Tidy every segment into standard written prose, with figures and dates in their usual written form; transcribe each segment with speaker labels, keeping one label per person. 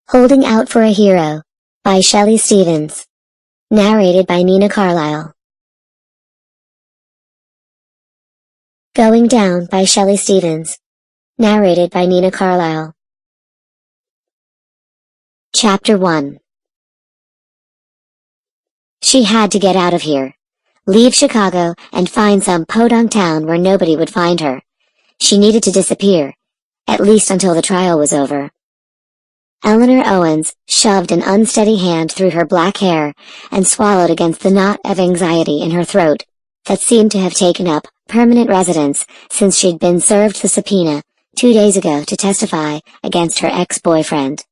Speaker 1: Holding Out for a Hero by Shelli Stevens. Narrated by Carlisle. Going Down by Shelli Stevens. Narrated by Carlisle. Chapter 1. She had to get out of here. Leave Chicago and find some podunk town where nobody would find her. She needed to disappear, at least until the trial was over. Eleanor Owens shoved an unsteady hand through her black hair and swallowed against the knot of anxiety in her throat that seemed to have taken up permanent residence since she'd been served the subpoena 2 days ago to testify against her ex-boyfriend.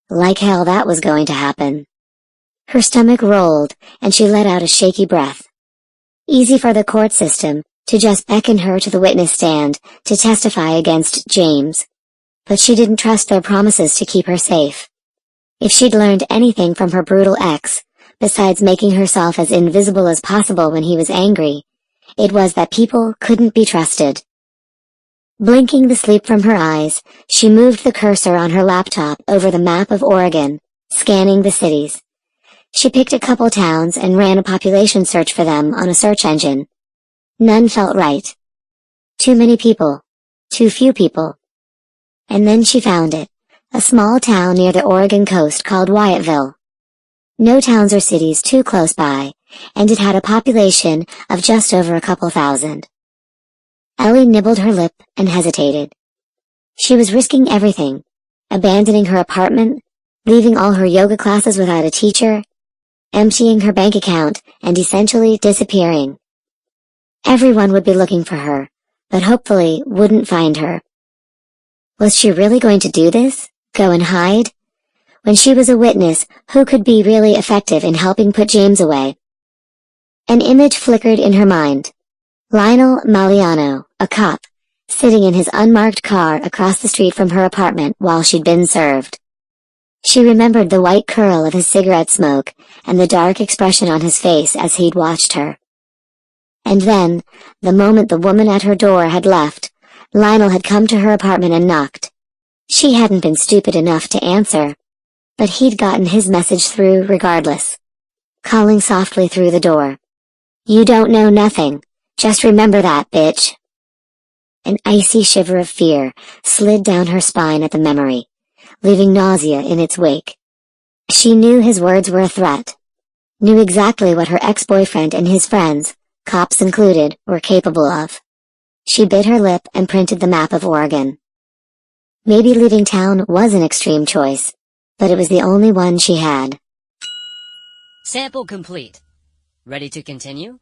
Speaker 1: Like hell that was going to happen. Her stomach rolled and she let out a shaky breath. Easy for the court system to just beckon her to the witness stand to testify against James. But she didn't trust their promises to keep her safe. If she'd learned anything from her brutal ex, besides making herself as invisible as possible when he was angry, it was that people couldn't be trusted. Blinking the sleep from her eyes, she moved the cursor on her laptop over the map of Oregon, scanning the cities. She picked a couple towns and ran a population search for them on a search engine. None felt right. Too many people. Too few people. And then she found it, a small town near the Oregon coast called Wyattville. No towns or cities too close by, and it had a population of just over a couple thousand. Ellie nibbled her lip and hesitated. She was risking everything, abandoning her apartment, leaving all her yoga classes without a teacher, emptying her bank account, and essentially disappearing. Everyone would be looking for her, but hopefully wouldn't find her. Was she really going to do this? Go and hide? When she was a witness, who could be really effective in helping put James away? An image flickered in her mind. Lionel Maliano, a cop, sitting in his unmarked car across the street from her apartment while she'd been served. She remembered the white curl of his cigarette smoke and the dark expression on his face as he'd watched her. And then, the moment the woman at her door had left, Lionel had come to her apartment and knocked. She hadn't been stupid enough to answer, but he'd gotten his message through regardless. Calling softly through the door. "You don't know nothing. Just remember that, bitch." An icy shiver of fear slid down her spine at the memory, leaving nausea in its wake. She knew his words were a threat. Knew exactly what her ex-boyfriend and his friends, cops included, were capable of. She bit her lip and printed the map of Oregon. Maybe leaving town was an extreme choice, but it was the only one she had.
Speaker 2: Sample complete. Ready to continue?